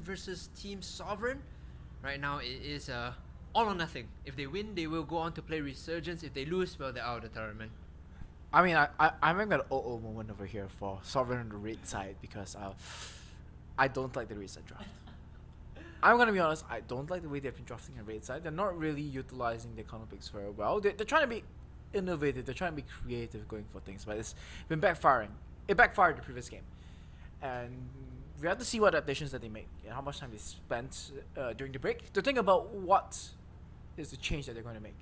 versus Team Sovereign. Right now it is all or nothing. If they win, they will go on to play Resurgence. If they lose, well, they're out of the tournament. I mean, I'm having an oh moment over here for Sovereign on the red side because I don't like the red side draft. I'm gonna be honest, I don't like the way they've been drafting a red side. They're not really utilizing the econo picks very well. They're trying to be innovative, they're trying to be creative going for things, but it's been backfiring. It backfired the previous game. And we have to see what adaptations that they make and how much time they spent during the break to think about what is the change that they're going to make.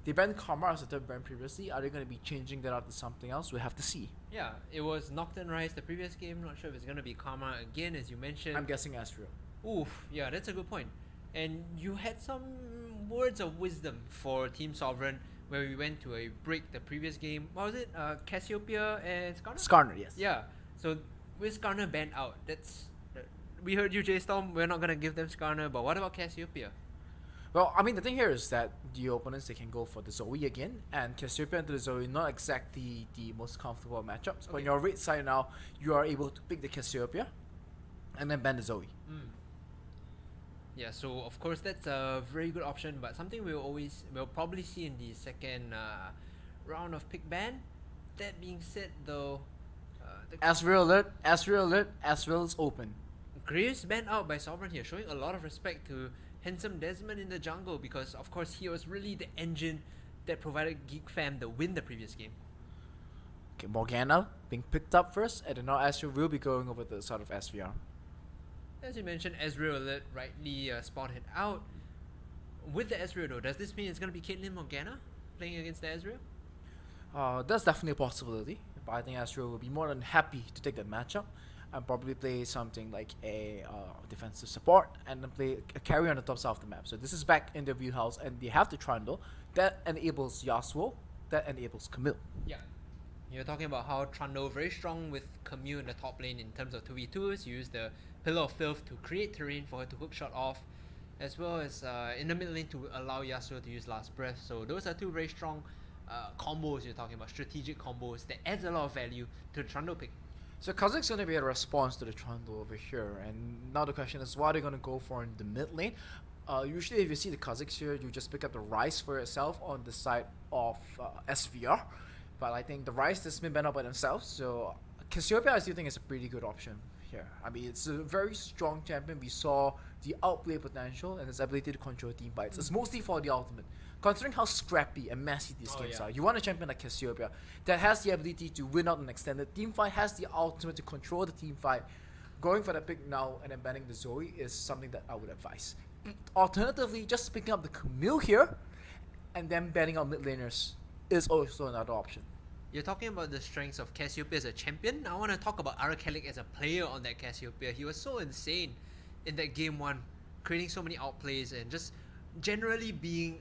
They banned Karma as a third brand previously. Are they going to be changing that out to something else? We'll have to see. Yeah, it was Nocturne Rise the previous game. Not sure if it's going to be Karma again, as you mentioned. I'm guessing Astro. Oof, yeah, that's a good point. And you had some words of wisdom for Team Sovereign where we went to a break the previous game. What was it? Cassiopeia and Skarner? Skarner, yes. Yeah, so with Skarner banned out, we heard you, J-Storm. We're not going to give them Skarner, but what about Cassiopeia? Well, I mean, the thing here is that the opponents, they can go for the Zoe again, and Cassiopeia into the Zoe, not exactly the most comfortable matchups. But on your red side now, you are able to pick the Cassiopeia and then ban the Zoe. Yeah, so of course that's a very good option, but something we'll probably see in the second round of pick ban. That being said, though, Asriel alert, Asriel is open. Graves banned out by Sovereign here, showing a lot of respect to handsome Desmond in the jungle because of course he was really the engine that provided Geek Fam the win the previous game. Okay, Morgana being picked up first, and then now Asriel will be going over the side of SVR. As you mentioned, Ezreal alert rightly spotted out. With the Ezreal though, does this mean it's going to be Caitlyn Morgana playing against the Ezreal? That's definitely a possibility, but I think Asriel will be more than happy to take that matchup and probably play something like a defensive support and then play a carry on the top side of the map. So this is back in the wheelhouse, and they have the Trundle. That enables Yasuo, that enables Camille. Yeah. You're talking about how Trundle very strong with Camille in the top lane in terms of 2v2s. You use the Pillar of Filth to create terrain for her to hookshot off, as well as in the mid lane to allow Yasuo to use Last Breath. So those are two very strong combos you're talking about, strategic combos that adds a lot of value to the Trundle pick. So Kha'Zix's going to be a response to the Trundle over here, and now the question is what are they going to go for in the mid lane? Usually if you see the Kha'Zix here, you just pick up the Ryze for yourself on the side of SVR, but I think the Ryze has been banned out by themselves, so Cassiopeia I still think is a pretty good option here. I mean, it's a very strong champion. We saw the outplay potential and his ability to control team fights. It's mostly for the ultimate. Considering how scrappy and messy these games are, you want a champion like Cassiopeia that has the ability to win out an extended team fight, has the ultimate to control the team fight. Going for the pick now and then banning the Zoe is something that I would advise. Alternatively, just picking up the Camille here and then banning out mid laners is also another option. You're talking about the strengths of Cassiopeia as a champion. I want to talk about Arakelic as a player on that Cassiopeia. He was so insane in that game 1, creating so many outplays and just generally being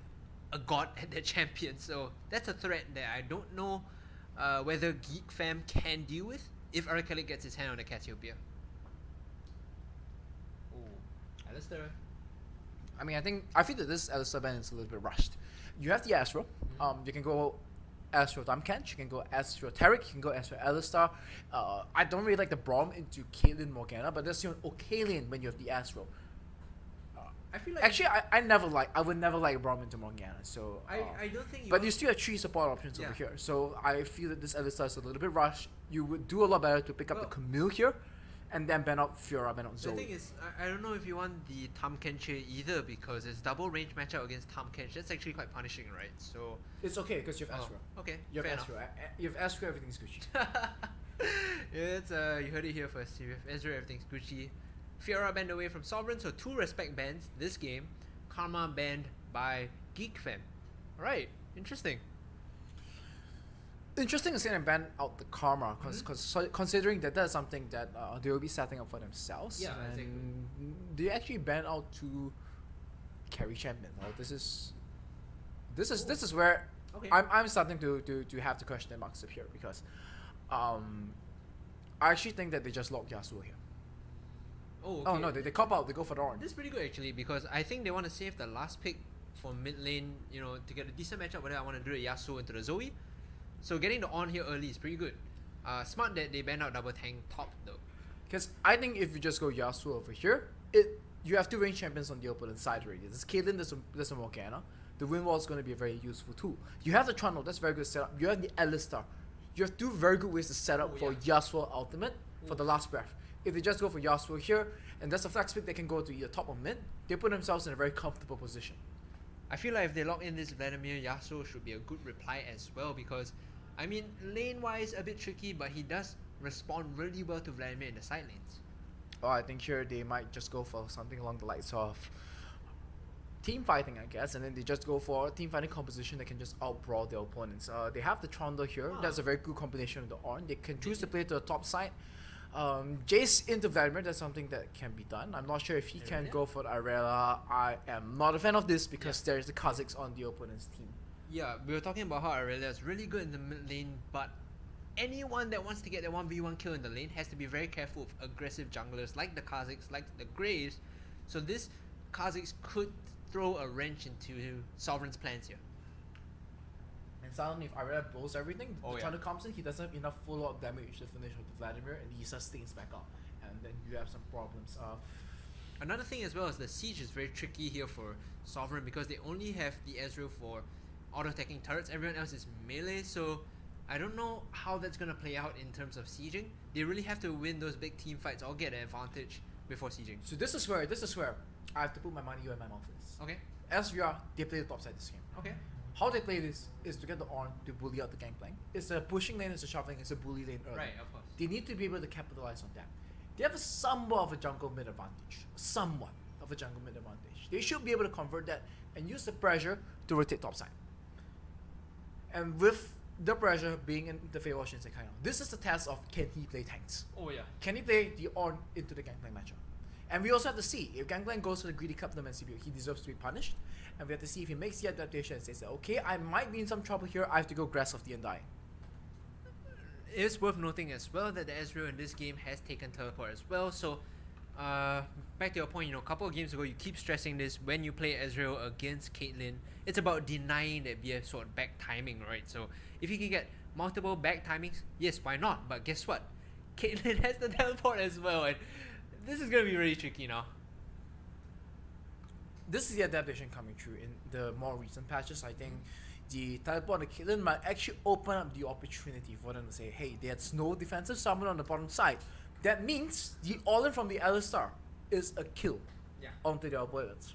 a god at that champion. So that's a threat that I don't know whether Geek Fam can deal with if Arakelic gets his hand on the Cassiopeia. Oh, Alistair. I mean, I feel that this Alistair ban is a little bit rushed. You have the Astro. You can go Astro Damkench, you can go Astro Taric, you can go Astro Alistar. I don't really like the Braum into Caitlyn Morgana, but that's your okay lane when you have the Astro. I feel like actually I would never like Braum into Morgana. So I don't think. But you still have 3 support options over here. So I feel that this Alistar is a little bit rushed. You would do a lot better to pick up the Camille here, and then ban out Fiora, ban out Zoe. The thing is, I don't know if you want the Tahm Kench either because it's double range matchup against Tahm Kench. That's actually quite punishing, right? So it's okay because you have Astro. Okay, you have Astro. You have Astro, everything's Gucci. It's you heard it here first. You have Ezra, everything's Gucci. Fiora banned away from Sovereign, so 2 respect bans this game. Karma banned by Geek Fam. Alright, interesting. Interesting to see them ban out the Karma, considering that that's something that they will be setting up for themselves. Yeah, and exactly. They actually ban out 2 carry champion. This is where I'm starting to have to question the marks up here because I actually think that they just locked Yasuo here. Oh, okay. Oh no, they cop out, they go for the Ornn. This is pretty good actually because I think they want to save the last pick for mid lane, you know, to get a decent matchup. Whether I want to do a Yasuo into the Zoe. So getting the Ornn here early is pretty good. Smart that they ban out double tank top though. Because I think if you just go Yasuo over here, you have two range champions on the opponent's side already. There's Caitlyn, there's a Morgana. The wind wall is going to be a very useful tool. You have the Trundle, that's very good setup. You have the Alistar. You have two very good ways to set up for Yasuo ultimate for the last breath. If they just go for Yasuo here, and that's a flex pick, they can go to either top or mid. They put themselves in a very comfortable position. I feel like if they lock in this Vladimir, Yasuo should be a good reply as well, because, I mean, lane-wise a bit tricky, but he does respond really well to Vladimir in the side lanes. Oh, I think here they might just go for something along the lines of team fighting, I guess, and then they just go for a team fighting composition that can just outbrawl their opponents. They have the Trundle here. That's a very good combination with the Ornn. They can choose to play to the top side. Jace into Vladimir, that's something that can be done. I'm not sure if he can go for the Irelia. I am not a fan of this because there's the Kazakhs on the opponent's team. Yeah, we were talking about how Irelia is really good in the mid lane, but anyone that wants to get a 1v1 kill in the lane has to be very careful of aggressive junglers like the Kazakhs, like the Graves. So this Kazakhs could throw a wrench into Sovereign's plans here. And suddenly if Irelia blows everything, the Trundle comes in, he doesn't have enough follow-up damage to finish with the Vladimir, and he sustains back up. And then you have some problems. Another thing as well is the siege is very tricky here for Sovereign because they only have the Ezreal for auto-attacking turrets. Everyone else is melee, so I don't know how that's going to play out in terms of sieging. They really have to win those big team fights or get an advantage before sieging. So this is where I have to put my money where my mouth is. Okay. SVR, they play the top side this game. Okay. How they play this is to get the Ornn to bully out the gangplank. It's a pushing lane, it's a shuffling, it's a bully lane early. Right, of course. They need to be able to capitalize on that. They have somewhat of a jungle mid advantage. Somewhat of a jungle mid advantage. They should be able to convert that and use the pressure to rotate topside. And with the pressure being in the favor of Shinsekai, this is the test of can he play tanks? Oh yeah. Can he play the Ornn into the gangplank matchup? And we also have to see if Gangplank goes for the greedy Captain CPU, he deserves to be punished. And we have to see if he makes the adaptation and says, okay, I might be in some trouble here, I have to go Grass of the Undying. It's worth noting as well that the Ezreal in this game has taken teleport as well. So, back to your point, a couple of games ago, you keep stressing this when you play Ezreal against Caitlyn. It's about denying that BF sword back timing, right? So, if you can get multiple back timings, yes, why not? But guess what? Caitlyn has the teleport as well, and this is going to be really tricky now. This is the adaptation coming through in the more recent patches. I think the teleport on the Caitlyn might actually open up the opportunity for them to say, hey, there's no defensive summon on the bottom side. That means the all-in from the Alistar is a kill onto their opponents.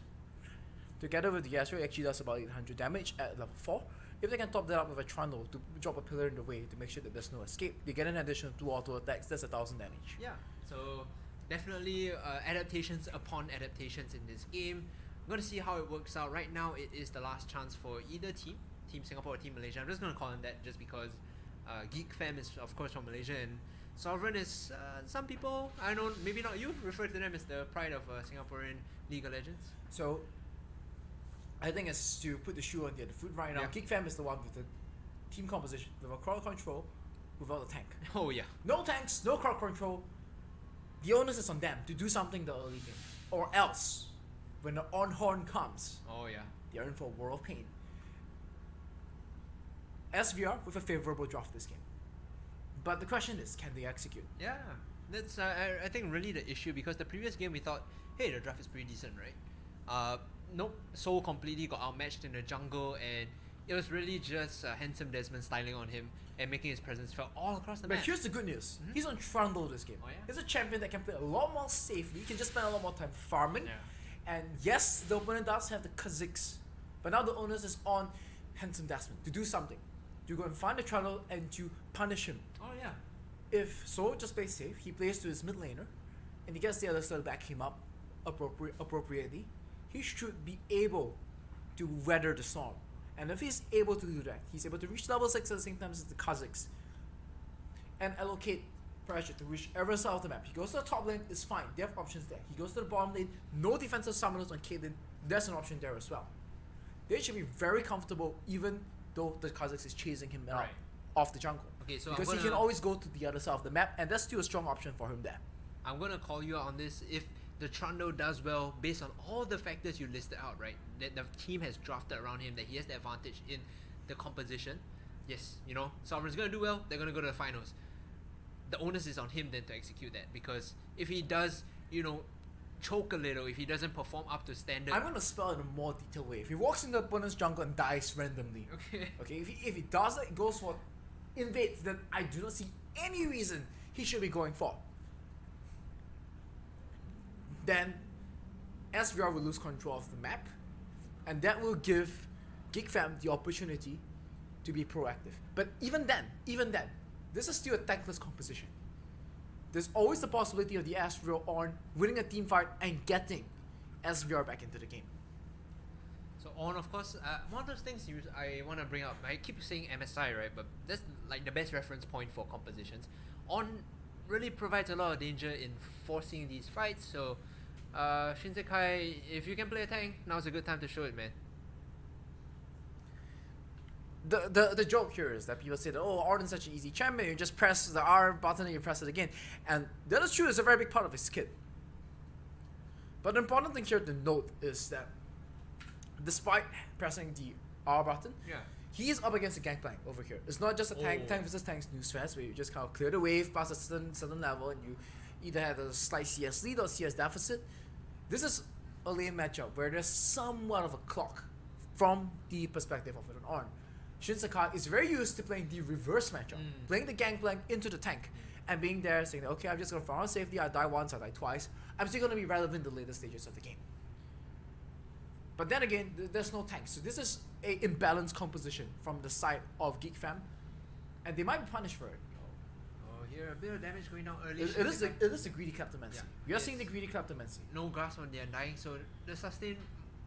Together with the Ezreal, it actually does about 800 damage at level 4. If they can top that up with a Trundle to drop a pillar in the way to make sure that there's no escape, they get an additional 2 auto attacks, that's 1000 damage. Yeah, so definitely adaptations upon adaptations in this game. I'm going to see how it works out. Right now, it is the last chance for either team, Team Singapore or Team Malaysia. I'm just going to call them that just because Geek Fam is, of course, from Malaysia, and Sovereign is, some people, I don't know, maybe not you, refer to them as the pride of Singaporean League of Legends. So, I think it's to put the shoe on the other foot right now. Yeah. Geek Fam is the one with the team composition, with a crowd control, without a tank. Oh, yeah. No tanks, no crowd control. The onus is on them to do something the early game. Or else, when the on-horn comes, Oh, yeah. they're in for a world of pain. SVR with a favorable draft this game. But the question is, can they execute? Yeah, that's I think really the issue, because the previous game we thought, hey, the draft is pretty decent, right? Nope, Soul completely got outmatched in the jungle, and it was really just handsome Desmond styling on him and making his presence felt all across the But map. here's the good news. He's on Trundle this game. Oh, yeah? He's a champion that can play a lot more safely. He can just spend a lot more time farming. Yeah. And yes, the opponent does have the Kazakhs. But now the onus is on handsome Desmond to do something. To go and find the Trundle and to punish him. Oh yeah. If Soul just plays safe, he plays to his mid laner, and he gets the other side to back him up appropriately, he should be able to weather the storm. And if he's able to do that, he's able to reach level 6 at the same time as the Kazakhs and allocate pressure to whichever side of the map. He goes to the top lane, it's fine, they have options there. He goes to the bottom lane, no defensive summoners on Caitlyn, there's an option there as well. They should be very comfortable even though the Kazakhs is chasing him out off the jungle. Okay, so Because he can always go to the other side of the map, and that's still a strong option for him there. I'm gonna call you out on this. If the Trundle does well based on all the factors you listed out, right? That the team has drafted around him, that he has the advantage in the composition. Yes, Sovereign's gonna do well, they're gonna go to the finals. The onus is on him then to execute that, because if he does, choke a little if he doesn't perform up to standard. I'm gonna spell it in a more detailed way. If he walks into the opponent's jungle and dies randomly, Okay. if he does that, goes for invades, then I do not see any reason he should be going for. Then SVR will lose control of the map, and that will give GigFam the opportunity to be proactive. But even then, this is still a tankless composition. There's always the possibility of the SVR on winning a team fight and getting SVR back into the game. So on, of course, one of those things I want to bring up, I keep saying MSI, right? But that's like the best reference point for compositions. On really provides a lot of danger in forcing these fights, so Shinsekai, if you can play a tank, now's a good time to show it, man. The joke here is that people say that, oh, Arden's such an easy champion, you just press the R button and you press it again. And that is true, it's a very big part of his kit. But the important thing here to note is that despite pressing the R button, he is up against a gangplank over here. It's not just a tank versus tank snooze fest where you just kind of clear the wave past a certain level and you either have a slight CS lead or CS deficit. This is a lane matchup where there's somewhat of a clock from the perspective of an Arn. Shinsekai is very used to playing the reverse matchup, playing the gangplank into the tank, and being there saying, okay, I'm just going to farm out safety, I die once, I die twice, I'm still going to be relevant in the later stages of the game. But then again, there's no tank, so this is a imbalanced composition from the side of GigFam, and they might be punished for it. Oh, here a bit of damage going down early. It is a greedy kleptomancy. We are seeing the greedy kleptomancy. No grasp on the Undying, so the sustain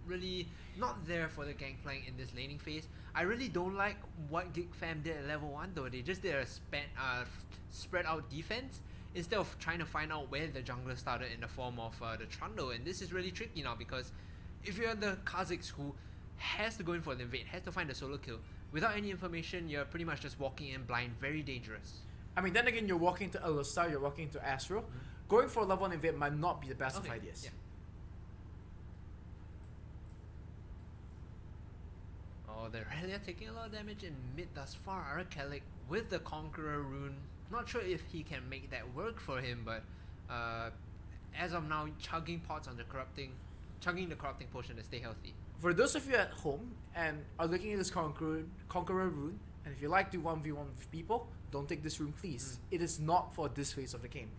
really not there for the gangplank in this laning phase. I really don't like what GigFam did at level 1 though. They just did a spread out defense instead of trying to find out where the jungler started in the form of the Trundle, and this is really tricky now because if you're the Kazakhs who has to go in for the invade, has to find a solo kill, without any information, you're pretty much just walking in blind, very dangerous. I mean, then again, you're walking to Alusta, you're walking to Astro. Going for a level 1 invade might not be the best of ideas. Yeah. Oh, they're really taking a lot of damage in mid thus far. Arakalik with the Conqueror rune. Not sure if he can make that work for him, but as of now, chugging pots on the corrupting potion to stay healthy. For those of you at home and are looking at this Conqueror rune, and if you like to 1v1 with people, don't take this rune, please. It is not for this phase of the game.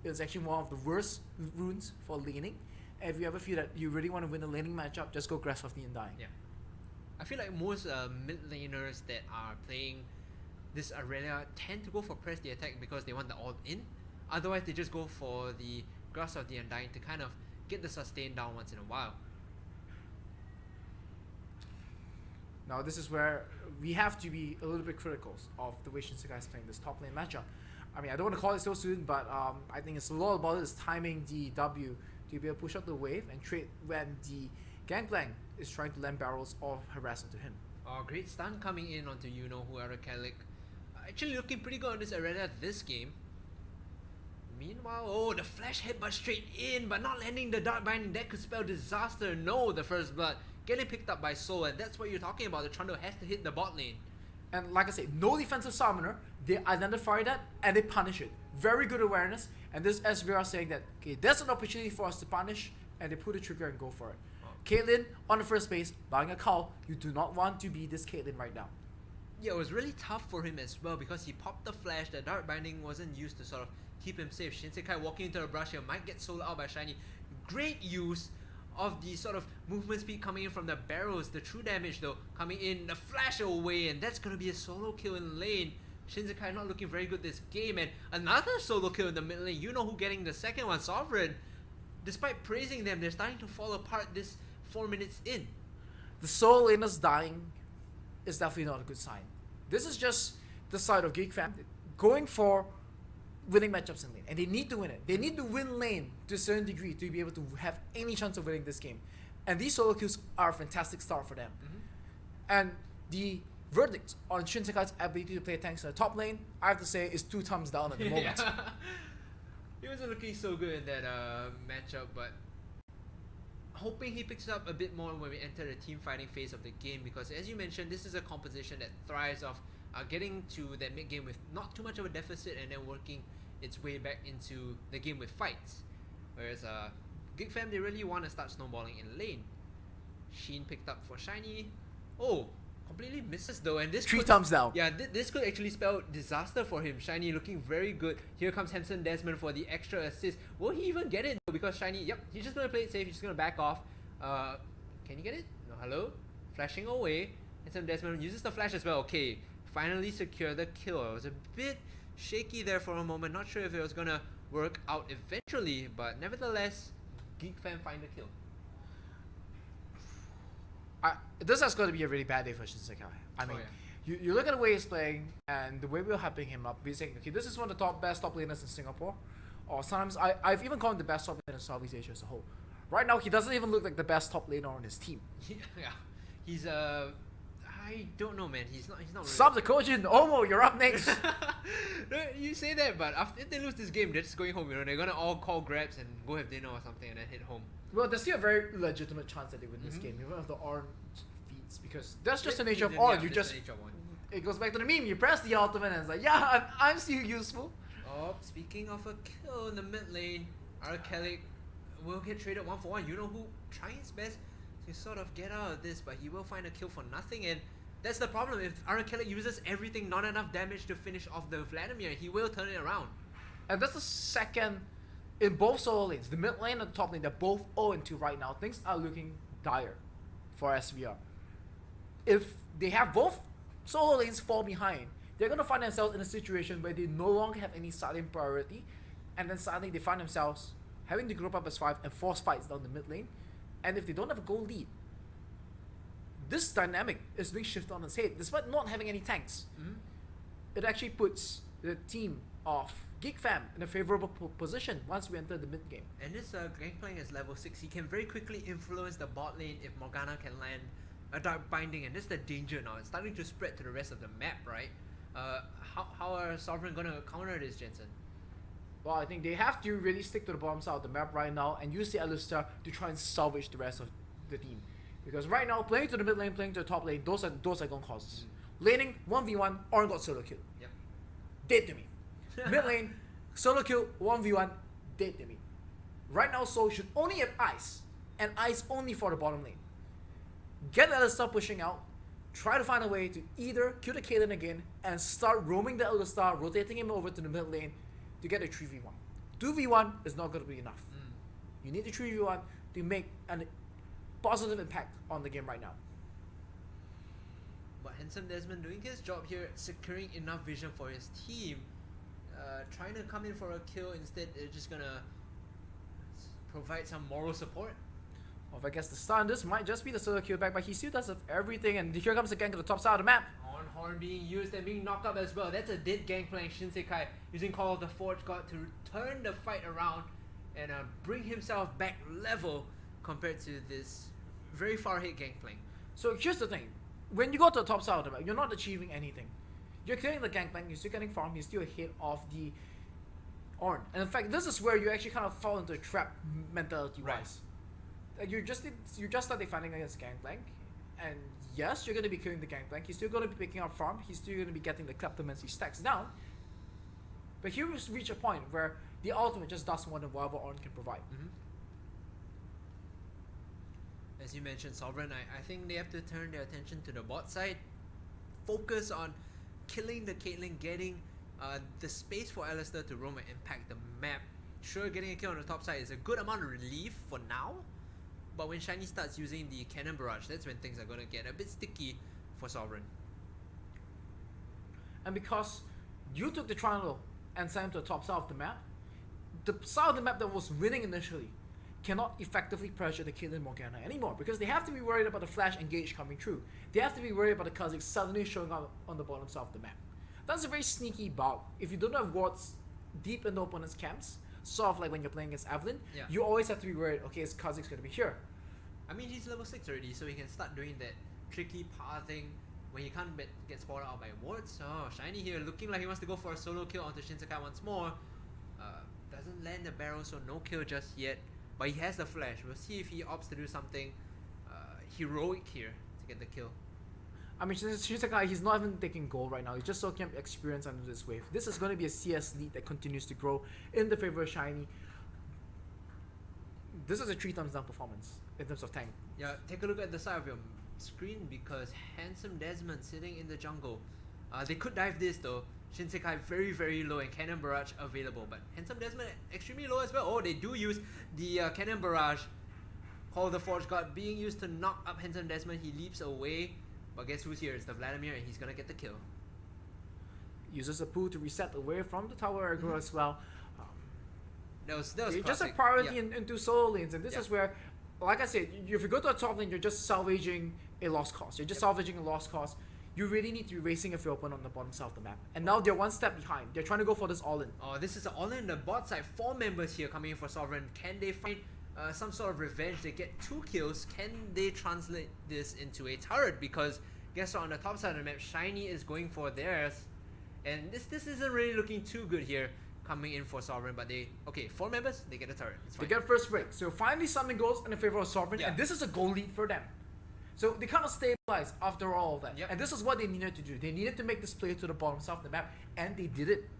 It's actually one of the worst runes for laning. And if you ever feel that you really want to win a laning matchup, just go Grasp of the Undying. Yeah. I feel like most mid laners that are playing this Aurelia tend to go for press the attack because they want the all in. Otherwise, they just go for the Grasp of the Undying to kind of get the sustain down once in a while. Now, this is where we have to be a little bit critical of the way Shinsekai is playing this top lane matchup. I mean, I don't want to call it so soon, but I think it's a lot about it is timing the W to be able to push up the wave and trade when the Gangplank is trying to land barrels or harass into him. Oh, great stun coming in onto who Arakalik. Actually looking pretty good on this Aurelia this game. Meanwhile, oh, the flash headbutt straight in, but not landing the Dark Binding. That could spell disaster. No, the first blood. Getting picked up by Soul, and that's what you're talking about. The Trundle has to hit the bot lane. And like I said, no defensive summoner. They identify that and they punish it. Very good awareness. And this SVR saying that, okay, there's an opportunity for us to punish, and they pull the trigger and go for it. Oh. Caitlyn on the first base, buying a call. You do not want to be this Caitlyn right now. Yeah, it was really tough for him as well because he popped the flash. The Dark Binding wasn't used to sort of keep him safe. Shinsekai walking into the brush here might get soloed out by Shiny. Great use of the sort of movement speed coming in from the barrels. The true damage though coming in, the flash away, and that's gonna be a solo kill in lane. Shinsekai not looking very good this game, and another solo kill in the mid lane. You know who getting the second one, Sovereign. Despite praising them, they're starting to fall apart this 4 minutes in. The solo laners dying is definitely not a good sign. This is just the side of GigFam going for winning matchups in lane, and they need to win it. They need to win lane to a certain degree to be able to have any chance of winning this game. And these solo kills are a fantastic start for them. And the verdict on Shinsekai's ability to play tanks in the top lane, I have to say, is 2 thumbs down at the moment. He wasn't looking so good in that matchup, but hoping he picks up a bit more when we enter the team fighting phase of the game, because as you mentioned, this is a composition that thrives off getting to that mid game with not too much of a deficit and then working its way back into the game with fights. Whereas Geek Fam, they really want to start snowballing in lane. Sheen picked up for Shiny. Oh, completely misses though, and this Three could, thumbs down. Yeah, this could actually spell disaster for him. Shiny looking very good. Here comes Handsome Desmond for the extra assist. Will he even get it? Because Shiny, yep, he's just gonna play it safe. He's just gonna back off. Can you get it? No, hello. Flashing away. Handsome Desmond uses the flash as well. Okay, finally secure the kill. It was a bit shaky there for a moment. Not sure if it was gonna work out eventually, but nevertheless, Geek Fam find the kill. This is going to be a really bad day for Shinsekai. I mean, you look at the way he's playing and the way we're hyping him up. We're saying, okay, this is one of the best top laners in Singapore. Or sometimes I've even called him the best top laner in Southeast Asia as a whole. Right now, he doesn't even look like the best top laner on his team. Yeah, he's I don't know, man. He's not. Really Sub the Kojin. Omo, you're up next. You say that, but if they lose this game, they're just going home. You know, they're gonna all call grabs and go have dinner or something, and then head home. Well, there's still a very legitimate chance that they win this game, even if the orange feats, because that's just the nature of orange. You just it goes back to the meme. You press the ultimate and it's like, yeah, I'm still useful. Oh, speaking of a kill in the mid lane, Arkelic will get traded 1-for-1. You know who trying his best to sort of get out of this, but he will find a kill for nothing, and that's the problem. If Arkelic uses everything, not enough damage to finish off the Vladimir, he will turn it around. And that's the second in both solo lanes, the mid lane and the top lane. They're both 0-2 right now. Things are looking dire for SVR. If they have both solo lanes fall behind, they're going to find themselves in a situation where they no longer have any starting priority, and then suddenly they find themselves having to group up as 5 and force fights down the mid lane. And if they don't have a goal lead, this dynamic is being shifted on its head. Despite not having any tanks, it actually puts the team of Geek Fam in a favorable position once we enter the mid game. And this Gangplank is level 6. He can very quickly influence the bot lane if Morgana can land a Dark Binding, and this is the danger now. It's starting to spread to the rest of the map, right? How are Sovereign gonna counter this, Jensen? Well, I think they have to really stick to the bottom side of the map right now and use the Alistar to try and salvage the rest of the team. Because right now, playing to the mid lane, playing to the top lane, those are gone causes. Laning, 1v1, Ornn got solo kill. Yep. Dead to me. Mid lane, solo kill, 1v1, dead to me. Right now, Soul should only have ice, and ice only for the bottom lane. Get Alistar pushing out, try to find a way to either kill the Caitlyn again and start roaming the Alistar, rotating him over to the mid lane to get a 3v1. 2v1 is not going to be enough. You need the 3v1 to make a positive impact on the game right now. But Handsome Desmond doing his job here, securing enough vision for his team. Trying to come in for a kill, instead they're just gonna provide some moral support. Well, if I guess the stun, this might just be the solo kill back, but he still does everything, and here comes the gank to the top side of the map. On Horn being used and being knocked up as well. That's a dead Gangplank. Shinsekai using Call of the Forge God to turn the fight around and bring himself back level compared to this very far hit Gangplank. So here's the thing, when you go to the top side of the map, you're not achieving anything. You're killing the Gangplank, you're still getting farm, you're still ahead of the Ornn. And in fact, this is where you actually kind of fall into a trap mentality wise. Like you just started fighting against Gangplank, and yes, you're going to be killing the Gangplank, he's still going to be picking up farm, he's still going to be getting the Kleptomancy stacks down. But here we reach a point where the ultimate just does more than whatever Ornn can provide. As you mentioned, Sovereign, I think they have to turn their attention to the bot side, focus on killing the Caitlyn, getting the space for Alistar to roam and impact the map. Sure, getting a kill on the top side is a good amount of relief for now, but when Shiny starts using the Cannon Barrage, that's when things are going to get a bit sticky for Sovereign. And because you took the triangle and sent him to the top side of the map, the side of the map that was winning initially cannot effectively pressure the Caitlyn Morgana anymore, because they have to be worried about the flash engage coming through. They have to be worried about the Kha'Zix suddenly showing up on the bottom side of the map. That's a very sneaky bug. If you don't have wards deep in the opponent's camps, sort of like when you're playing against Evelyn, you always have to be worried, okay, is Kha'Zix going to be here? I mean, he's level 6 already, so he can start doing that tricky pathing when he can't get spotted out by wards. Oh, Shiny here looking like he wants to go for a solo kill onto Shinsekai once more. Doesn't land the barrel, so no kill just yet. But he has the flash. We'll see if he opts to do something heroic here to get the kill. I mean, Shinsekai, he's not even taking gold right now. He's just soaking up experience under this wave. This is going to be a CS lead that continues to grow in the favor of Shiny. this is a 3 thumbs down performance in terms of tank. Yeah, take a look at the side of your screen because Handsome Desmond sitting in the jungle. They could dive this though. Shinsekai very, very low and Cannon Barrage available, but Handsome Desmond extremely low as well. Oh, they do use the Cannon Barrage. Call of the Forge God being used to knock up Handsome Desmond. He leaps away, but guess who's here? It's the Vladimir and he's gonna get the kill. Uses a pool to reset away from the tower aggro as well. That was just a priority into solo lanes, and this is where, like I said, if you go to a top lane, you're just salvaging a lost cause. You're just salvaging a lost cause. You really need to be racing with your opponent on the bottom side of the map. And now they're one step behind. They're trying to go for this all-in. Oh, this is an all-in. The bot side, 4 members here coming in for Sovereign. Can they find some sort of revenge? They get 2 kills. Can they translate this into a turret? Because guess what, on the top side of the map, Shiny is going for theirs. And this isn't really looking too good here coming in for Sovereign, but they, okay, 4 members, they get a turret. They get first break. So finally something goes in the favor of Sovereign, and this is a goal lead for them. So they kind of stabilized after all of that. And this is what they needed to do. They needed to make this play to the bottom side of the map, and they did it.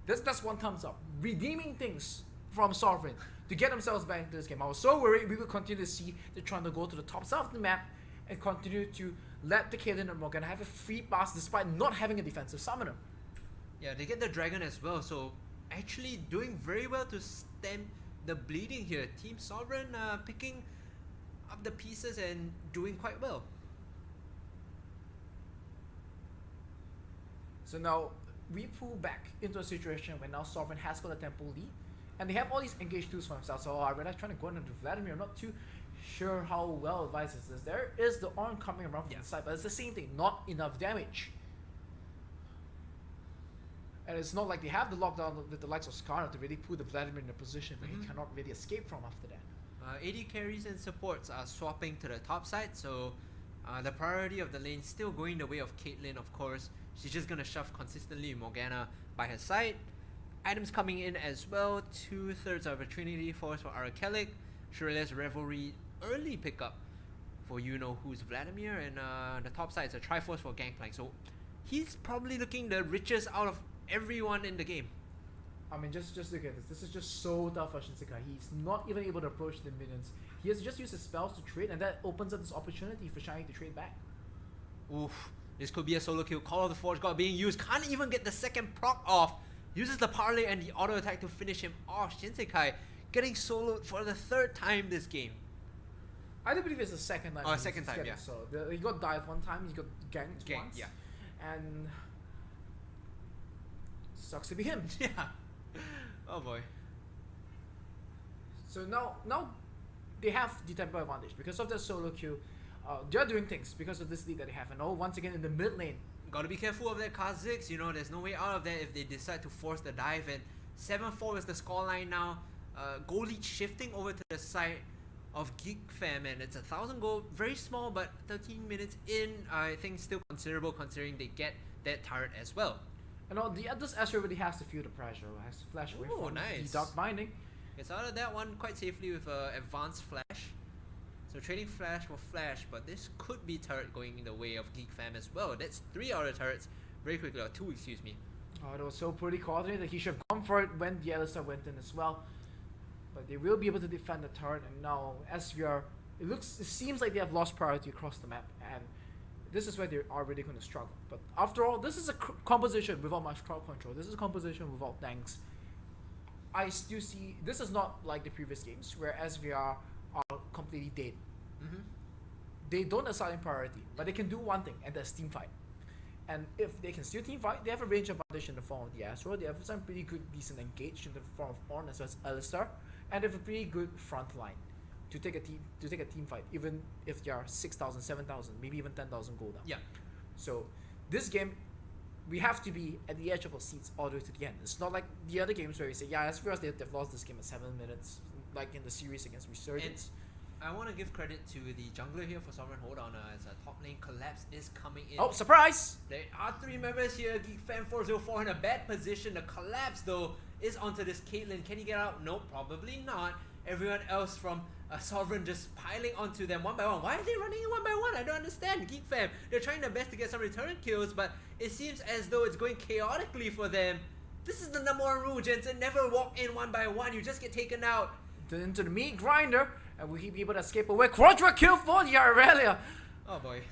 That's 1 thumbs up. Redeeming things from Sovereign to get themselves back into this game. I was so worried we would continue to see the trying to go to the top side of the map and continue to let the Caitlyn and Morgana have a free pass despite not having a defensive summoner. Yeah, they get the Dragon as well, so actually doing very well to stem the bleeding here. Team Sovereign picking up the pieces and doing quite well. So now we pull back into a situation where now Sovereign has got a tempo lead, and they have all these engaged tools for themselves. So I realize trying to go into Vladimir. I'm not too sure how well advised this is. There is the Ornn coming around from the side, but it's the same thing. Not enough damage. And it's not like they have the lockdown with the likes of Skarner to really put the Vladimir in a position where he cannot really escape from after that. AD carries and supports are swapping to the top side, so the priority of the lane still going the way of Caitlyn, of course. She's just going to shove consistently Morgana by her side. Items coming in as well, 2/3 of a Trinity Force for Arakelic. Shirley's Revelry early pickup for you-know-who's Vladimir, and the top side is a Triforce for Gangplank. So he's probably looking the richest out of everyone in the game. I mean, just look at this. This is just so tough for Shinsekai. He's not even able to approach the minions. He has to just use his spells to trade, and that opens up this opportunity for Shiny to trade back. Oof, this could be a solo kill. Call of the Forge God being used. Can't even get the second proc off. Uses the parlay and the auto attack to finish him off. Shinsekai getting soloed for the 3rd time this game. I do believe it's the 2nd time. Oh, second time, yeah. So he got dive 1 time, he got ganked once. Yeah. And sucks to be him. Yeah. Oh boy. So now they have the tempo advantage because of their solo queue. They're doing things because of this lead that they have. And once again in the mid lane. Gotta be careful of that Kha'Zix, there's no way out of that if they decide to force the dive. And 7-4 is the scoreline now. Goal lead shifting over to the side of Geek Fam, and it's 1,000 gold. Very small, but 13 minutes in, I think still considerable considering they get that turret as well. And this Ezreal really has to feel the pressure, has to flash away from the Dark Binding. Gets out of that one quite safely with advanced flash. So trading flash for flash, but this could be turret going in the way of Geek Fam as well. That's 3 out of turrets very quickly, or 2, excuse me. Oh, that was so pretty coordinated. He should have gone for it when the Alistar went in as well. But they will be able to defend the turret, and now Svr, it seems like they have lost priority across the map, and this is where they are really going to struggle. But after all, this is a composition without much crowd control. This is a composition without tanks. I still see this is not like the previous games where SVR are completely dead. They don't assign priority, but they can do one thing, and that's team fight. And if they can still team fight, they have a range advantage in the form of the Astro. They have some pretty good, decent engage in the form of Ornn as well as Alistar, and they have a pretty good front line to take a team fight, even if they are 6,000, 7,000, maybe even 10,000 gold down. Yeah. So this game, we have to be at the edge of our seats all the way to the end. It's not like the other games where we say, yeah, as far as they've lost this game in 7 minutes, like in the series against Resurgence. And I want to give credit to the jungler here for Sovereign Hold On as a top lane collapse is coming in. Oh, surprise! There are 3 members here. Geek Fan 404 in a bad position. The collapse though is onto this Caitlyn. Can he get out? No, probably not. Everyone else from Sovereign just piling onto them one by one. Why are they running in one by one? I don't understand. Geek Fam, they're trying their best to get some return kills, but it seems as though it's going chaotically for them. This is the #1 rule, gents. Never walk in one by one. You just get taken out. into the meat grinder, and we keep able to escape away. Quadra kill for the Aurelia. Oh boy.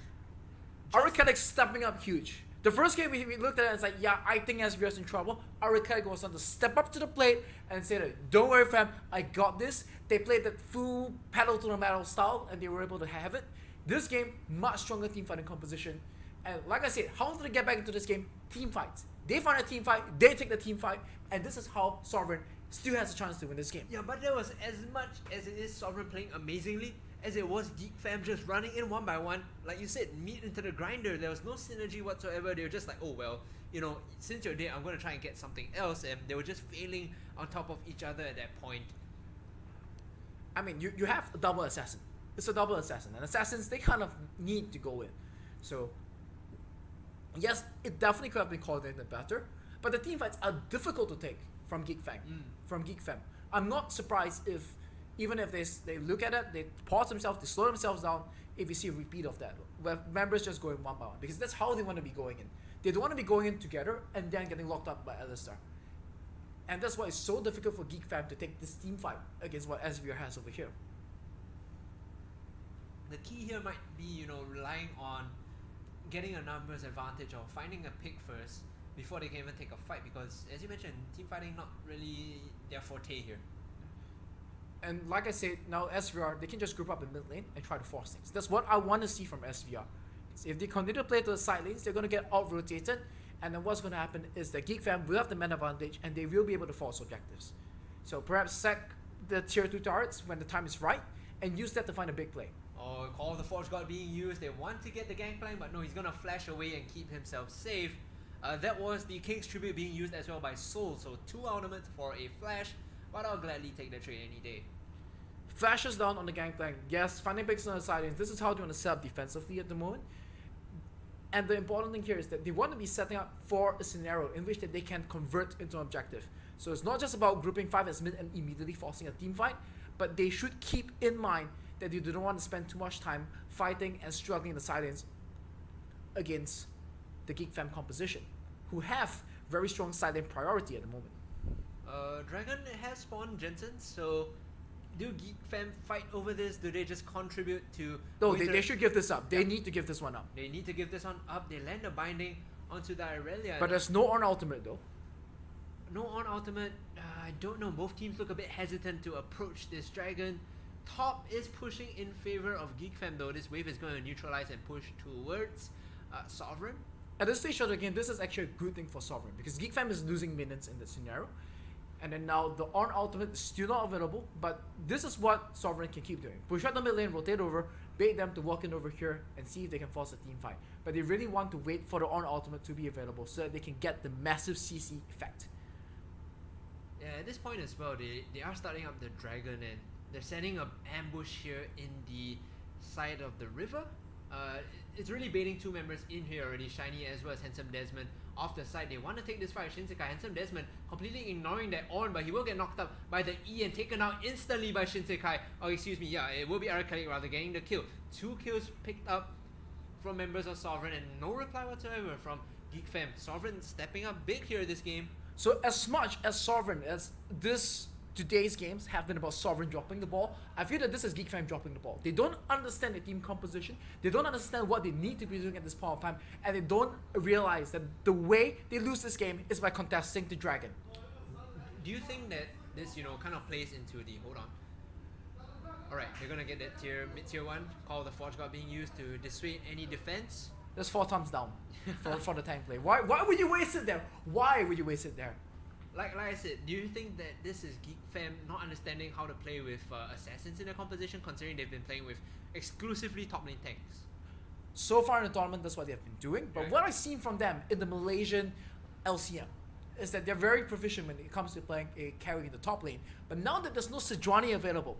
Arcadic stepping up huge. The first game we looked at it and it's like, yeah, I think SVR's in trouble. Arcadic was on to step up to the plate and say that, don't worry fam, I got this. They played that full pedal to the metal style and they were able to have it. This game, much stronger team fighting composition. And like I said, how did they get back into this game? Team fights. They find a team fight, they take the team fight, and this is how Sovereign still has a chance to win this game. Yeah, but there was as much as it is Sovereign playing amazingly as it was Geek Fam just running in one by one. Like you said, meat into the grinder. There was no synergy whatsoever. They were just like, oh well, you know, since you're dead, I'm going to try and get something else. And they were just failing on top of each other at that point. I mean, you have a double assassin. It's a double assassin. And assassins, they kind of need to go in. So, yes, it definitely could have been coordinated better. But the team fights are difficult to take from Geek Fam. I'm not surprised if, even if they look at it, they pause themselves, they slow themselves down, if you see a repeat of that, where members just going one by one, because that's how they want to be going in. They don't want to be going in together and then getting locked up by Alistar. And that's why it's so difficult for Geek Fam to take this team fight against what SVR has over here. The key here might be, you know, relying on getting a numbers advantage or finding a pick first before they can even take a fight, because as you mentioned, team fighting not really their forte here. And like I said, now SVR, they can just group up in mid lane and try to force things. That's what I want to see from SVR. So if they continue to play to the side lanes, they're going to get out-rotated, and then what's going to happen is that Geek Fam will have the man advantage and they will be able to force objectives. So perhaps sack the tier 2 turrets when the time is right and use that to find a big play. Or Call the Forge God being used, they want to get the gangplank, but no, he's going to flash away and keep himself safe. That was the King's Tribute being used as well by Soul, so 2 ultimates for a flash, but I'll gladly take the trade any day. Flashes down on the gangplank. Yes, finding picks on the side lanes. This is how they want to set up defensively at the moment. And the important thing here is that they want to be setting up for a scenario in which that they can convert into an objective. So it's not just about grouping 5 as mid and immediately forcing a team fight, but they should keep in mind that you don't want to spend too much time fighting and struggling in the side lanes against the Geek Fam composition, who have very strong side lane priority at the moment. Dragon has spawned Jensen, so do Geek Fam fight over this? Do they just contribute to... No, they should give this up. They need to give this one up. They need to give this one up. They land a binding onto the Aurelia. But there's no on ultimate though. No on ultimate. I don't know. Both teams look a bit hesitant to approach this Dragon. Top is pushing in favor of Geek Fam though. This wave is going to neutralize and push towards Sovereign. At this stage of the game, this is actually a good thing for Sovereign because Geek Fam is losing minions in this scenario. And then now the on ultimate is still not available, but this is what Sovereign can keep doing. Push out the mid lane, rotate over, bait them to walk in over here and see if they can force a team fight. But they really want to wait for the on ultimate to be available so that they can get the massive CC effect. Yeah, at this point as well, they are starting up the Dragon and they're setting up ambush here in the side of the river. It's really baiting 2 members in here already, Shiny as well as Handsome Desmond off the side. They want to take this fight, Shinsekai. Handsome Desmond completely ignoring that on, but he will get knocked up by the E and taken out instantly by Shinsekai. Oh, excuse me, yeah, it will be Arcadic rather getting the kill. 2 kills picked up from members of Sovereign and no reply whatsoever from Geek Fam. Sovereign stepping up big here this game. So as much as Sovereign as today's games have been about Sovereign dropping the ball, I feel that this is Geek Fam dropping the ball. They don't understand the team composition, they don't understand what they need to be doing at this point of time, and they don't realize that the way they lose this game is by contesting the Dragon. Do you think that this, you know, kind of plays into the... Hold on. Alright, they're gonna get that mid-tier 1, Call the Forge God being used to dissuade any defense. That's 4 thumbs down for the tank play. Why would you waste it there? Why would you waste it there? Like I said, do you think that this is Geek Fam not understanding how to play with assassins in their composition, considering they've been playing with exclusively top lane tanks? So far in the tournament, that's what they've been doing. But right. What I've seen from them in the Malaysian LCM is that they're very proficient when it comes to playing a carry in the top lane. But now that there's no Sejuani available,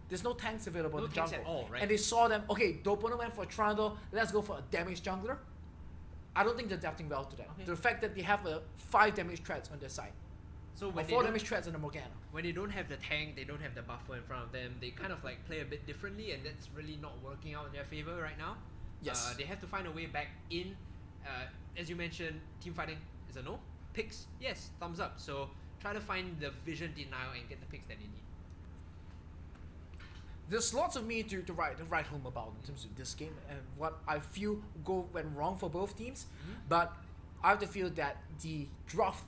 there's no tanks available in the jungle, at all, right? And they saw them, okay, the opponent went for a Trundle, let's go for a damage jungler. I don't think they're adapting well to that. Okay. The fact that they have 5 damage threats on their side. So when 4 damage threats in the Morgana. When they don't have the tank, they don't have the buffer in front of them, they kind of like play a bit differently, and that's really not working out in their favor right now. Yes. They have to find a way back in. As you mentioned, team fighting is a no. Picks, yes, thumbs up. So try to find the vision denial and get the picks that they need. There's lots of me to write home about in terms of this game and what I feel went wrong for both teams. But I have to feel that the draft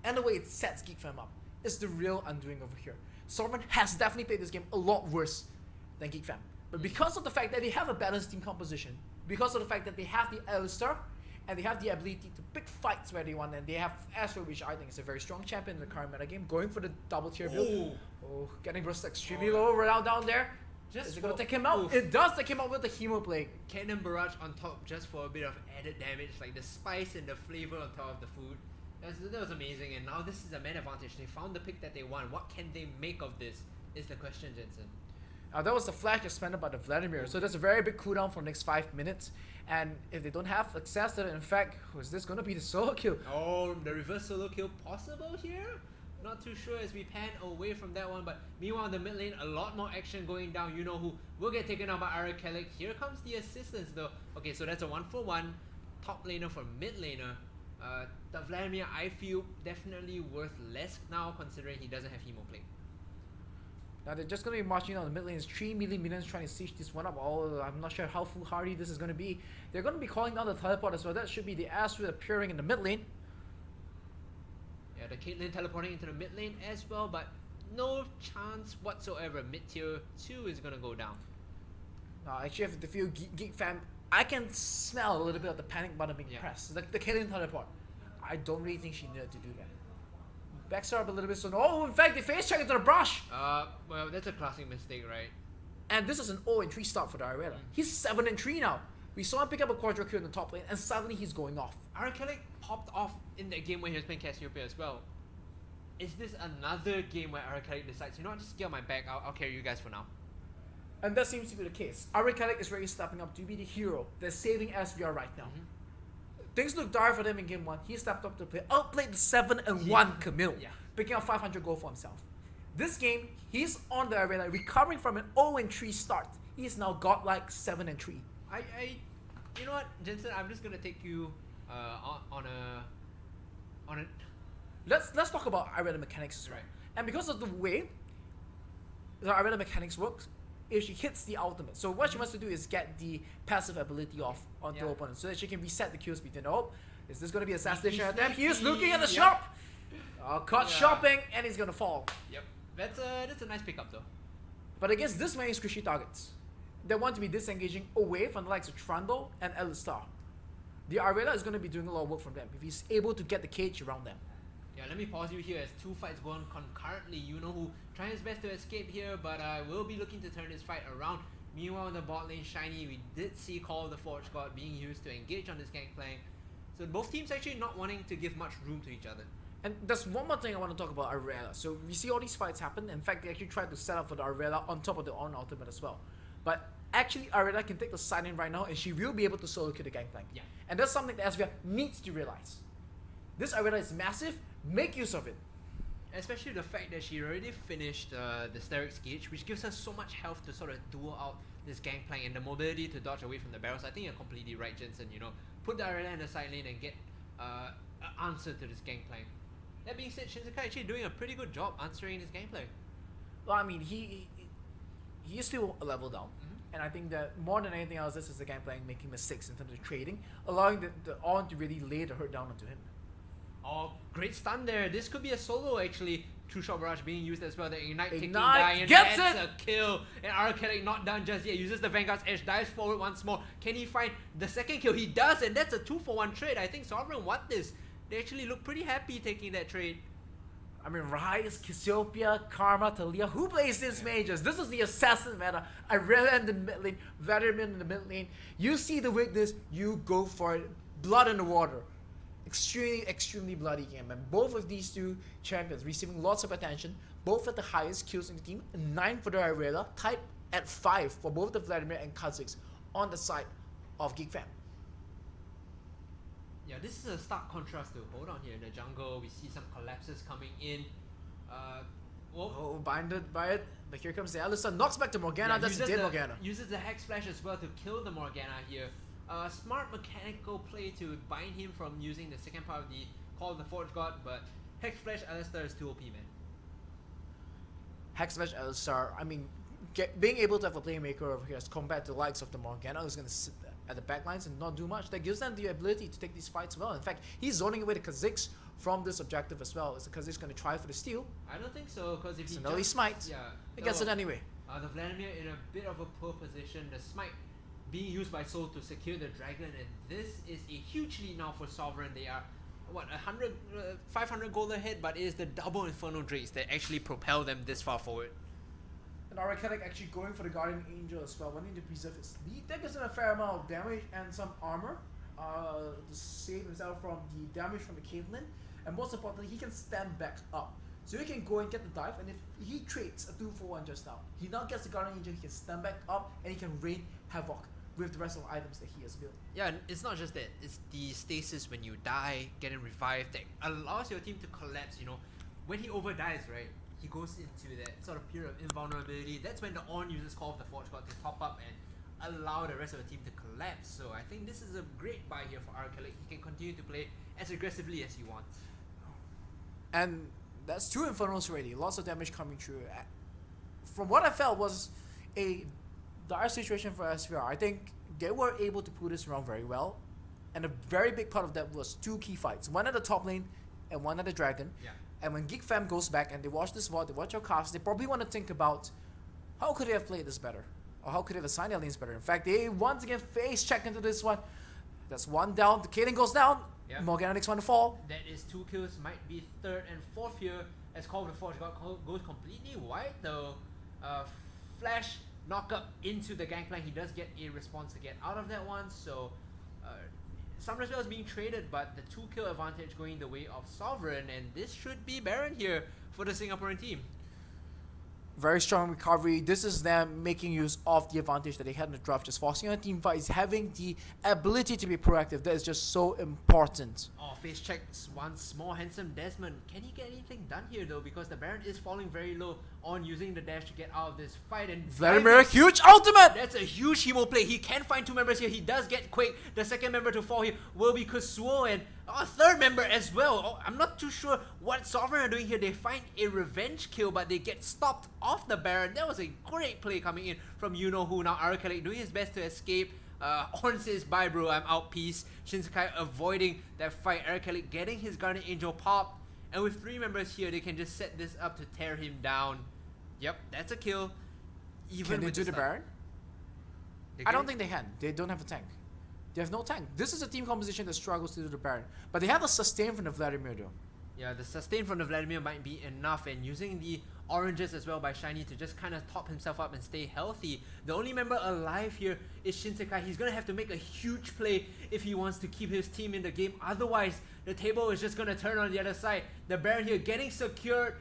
and the way it sets Geek Fam up is the real undoing over here. Sovereign has definitely played this game a lot worse than Geek Fam. But because of the fact that they have a balanced team composition, because of the fact that they have the Alistar, and they have the ability to pick fights where they want, and they have Astro, which I think is a very strong champion in the current meta game, going for the double tier build. Oh, getting roasted extremely low right down there. Is it gonna take him out? It does take him out with the Hemo Plague. Cannon Barrage on top just for a bit of added damage, like the spice and the flavor on top of the food. That was amazing, and now this is a man advantage. They found the pick that they want. What can they make of this is the question, Jensen. That was the flash expended by the Vladimir, so that's a very big cooldown for the next 5 minutes. And if they don't have access to it, in fact, is this gonna be the solo kill? Oh, the reverse solo kill possible here? Not too sure as we pan away from that one, but meanwhile in the mid lane, a lot more action going down. You know who will get taken out by Arakellic. Here comes the assistance though. Okay, so that's a 1-for-1 top laner for mid laner. The Vladimir, I feel, definitely worth less now considering he doesn't have Hemo Plague. Now they're just going to be marching on the mid lane. It's 3 million minions trying to siege this one up. I'm not sure how foolhardy this is going to be. They're going to be calling down the teleport as well. That should be the Astrid appearing in the mid lane. Yeah, the Caitlyn teleporting into the mid lane as well, but no chance whatsoever. Mid tier 2 is going to go down. Actually, I have to feel Geek Fam. I can smell a little bit of the panic button being pressed. Like the Caitlyn teleport. I don't really think she needed to do that. Backs her up a little bit, so no, in fact, they face check into the brush! Well, that's a classic mistake, right? And this is an 0-3 start for the Arela. He's 7-3 now. We saw him pick up a quadra kill in the top lane, and suddenly he's going off. Arakellic popped off in that game when he was playing Cassiopeia as well. Is this another game where Arakellic decides, you know what, just get on my back, I'll carry you guys for now? And that seems to be the case. Arakellic is really stepping up to be the hero that's saving SVR right now. Things look dire for them in game 1. He stepped up to play, outplayed the 7-1 Camille, picking up 500 gold for himself. This game, he's on the arena, recovering from an 0-3 start. He's now got like 7-3. You know what, Jensen? I'm just gonna take you on a. Let's talk about arena mechanics as well. And because of the way the arena mechanics works, if she hits the ultimate, so what she wants to do is get the passive ability off onto the opponent so that she can reset the kills between. Oh, is this going to be assassination attempt? He is looking at the shop! Caught shopping, and he's going to fall. Yep, that's a nice pickup though. But against this many squishy targets, they want to be disengaging away from the likes of Trundle and Alistar. The Arela is going to be doing a lot of work from them if he's able to get the cage around them. Yeah, let me pause you here as 2 fights go on concurrently. You know who trying his best to escape here, but will be looking to turn this fight around. Meanwhile, in the bot lane, Shiny, we did see Call of the Forge God being used to engage on this gangplank. So both teams actually not wanting to give much room to each other. And there's one more thing I want to talk about Arela. So we see all these fights happen. In fact, they actually tried to set up for the Arela on top of the on ultimate as well. But actually, Arela can take the side in right now, and she will be able to solo kill the gangplank. Yeah. And that's something that SVR needs to realize. This Arela is massive. Make use of it. Especially the fact that she already finished the Sterix Gauge, which gives her so much health to sort of duel out this gangplank and the mobility to dodge away from the barrels. I think you're completely right, Jensen. You know, put the Arela in the side lane and get an answer to this gangplank. That being said, Shinsekai actually doing a pretty good job answering this gangplank. Well, I mean, he is still a level down. And I think that more than anything else, this is the gangplank making mistakes in terms of trading, allowing the On to really lay the hurt down onto him. Oh, great stun there. This could be a solo actually. True Shot Barrage being used as well. The Ignite taking die and gets that's a kill. And Arakellic not done just yet. Uses the Vanguard's Edge, dives forward once more. Can he find the second kill? He does, and that's a 2-for-1 trade. I think Sovereign want this. They actually look pretty happy taking that trade. I mean, Rise, Cassiopeia, Karma, Talia, who plays these mages? This is the assassin meta. Arela in the mid lane, Vladimir in the mid lane. You see the weakness, you go for it. Blood in the water. Extremely bloody game, and both of these two champions receiving lots of attention, both at the highest kills in the team, 9 for the Arela, tied at 5 for both the Vladimir and Kha'Zix on the side of Geek Fam. Yeah, this is a stark contrast to hold on here in the jungle. We see some collapses coming in. Binded by it, but here comes the Alistar, knocks back to Morgana. That's a dead Morgana. Uses the Hex Flash as well to kill the Morgana here. Smart mechanical play to bind him from using the second part of the Call of the Forge God, but Hex Flash Alistar is too OP, man. Hex Flash Alistar, I mean, being able to have a playmaker over here as compared to the likes of the Morgana who's going to sit at the back lines and not do much, that gives them the ability to take these fights well. In fact, he's zoning away the Kha'Zix from this objective as well. Is the Kha'Zix going to try for the steal? I don't think so, because if It's he an early smite. yeah, He gets it anyway. The Vladimir in a bit of a poor position. The smite being used by Soul to secure the dragon, and this is a huge lead now for Sovereign. They are 500 gold ahead, but it is the double Inferno Drakes that actually propel them this far forward. And Arcadic actually going for the Guardian Angel as well, wanting to preserve his lead. That gives him a fair amount of damage and some armor to save himself from the damage from the Caitlyn. And most importantly, he can stand back up. So he can go and get the dive, and if he trades a 2-for-1 just now, he now gets the Guardian Angel, he can stand back up, and he can rain havoc with the rest of the items that he has built. Yeah, and it's not just that, it's the stasis when you die, getting revived, that allows your team to collapse, you know. When he overdies, right, he goes into that sort of period of invulnerability. That's when the On uses Call of the Forge God to top up and allow the rest of the team to collapse. So I think this is a great buy here for Arcadic. He can continue to play as aggressively as he wants. And that's 2 Infernos already, lots of damage coming through. From what I felt was a dire situation for SVR. I think they were able to pull this around very well, and a very big part of that was 2 key fights, one at the top lane and one at the dragon. Yeah. And when Geek Fam goes back and they watch this VOD, they watch your cast, they probably want to think about how could they have played this better, or how could they have assigned their lanes better. In fact, they once again face check into this one. That's 1 down, the Caitlyn goes down, Yep. Morgana next one to fall. That is 2 kills, might be 3rd and 4th here as Call of the Forge God goes completely wide. The flash knock up into the gangplank, he does get a response to get out of that one. So Summersville is being traded, but the 2-kill advantage going the way of Sovereign, and this should be Baron here for the Singaporean team. Very strong recovery. This is them making use of the advantage that they had in the draft, just forcing on a team fight, is having the ability to be proactive. That is just so important. Oh, face checks once more. Handsome Desmond. Can he get anything done here though? Because the Baron is falling very low on using the dash to get out of this fight. And Vladimir, huge ultimate! That's a huge hemo play. He can find 2 members here. He does get Quake. The second member to fall here will be Kusuo, and a 3rd member as well. Oh, I'm not too sure what Sovereign are doing here. They find a revenge kill, but they get stopped off the Baron. That was a great play coming in from you-know-who. Now Arcadic doing his best to escape. Orn says, bye bro, I'm out, peace. Shinsekai avoiding that fight. Arcadic getting his Guardian Angel popped. And with 3 members here, they can just set this up to tear him down. Yep, that's a kill. Even Can they with do the stun. Baron? I don't think they can. They don't have a tank. They have no tank. This is a team composition that struggles to do the Baron. But they have a sustain from the Vladimir though. Yeah, the sustain from the Vladimir might be enough, and using the oranges as well by Shiny to just kind of top himself up and stay healthy. The only member alive here is Shinsekai. He's going to have to make a huge play if he wants to keep his team in the game. Otherwise, the table is just going to turn on the other side. The Baron here getting secured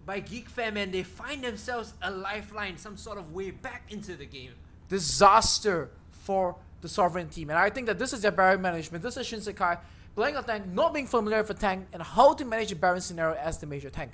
by Geek Fam, and they find themselves a lifeline, some sort of way back into the game. Disaster for the Sovereign team. And I think that this is their Baron management. This is Shinsekai playing a tank, not being familiar with a tank, and how to manage a Baron scenario as the major tank.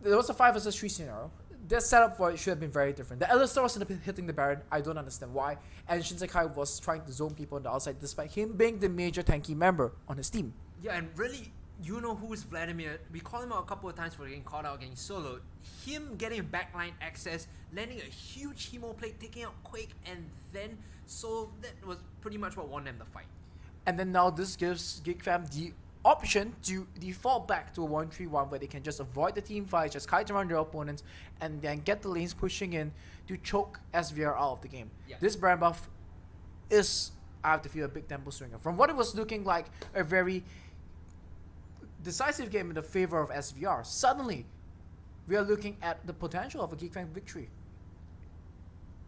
There was a 5 vs 3 scenario. Their setup for it should have been very different. The Alistar was hitting the Baron. I don't understand why. And Shinsekai was trying to zone people on the outside despite him being the major tanky member on his team. Yeah, and really, you know who's Vladimir. We called him out a couple of times for getting caught out, getting soloed. Him getting backline access, landing a huge hemo plate, taking out Quake, and then so that was pretty much what won them the fight. And then now this gives Geek Fam the option to default back to a 1-3-1 where they can just avoid the team fights, just kite around their opponents, and then get the lanes pushing in to choke SVR out of the game. Yeah. This Baron buff is, I have to feel, a big tempo swinger. From what it was looking like a very decisive game in the favor of SVR, suddenly we are looking at the potential of a Geek Fam victory.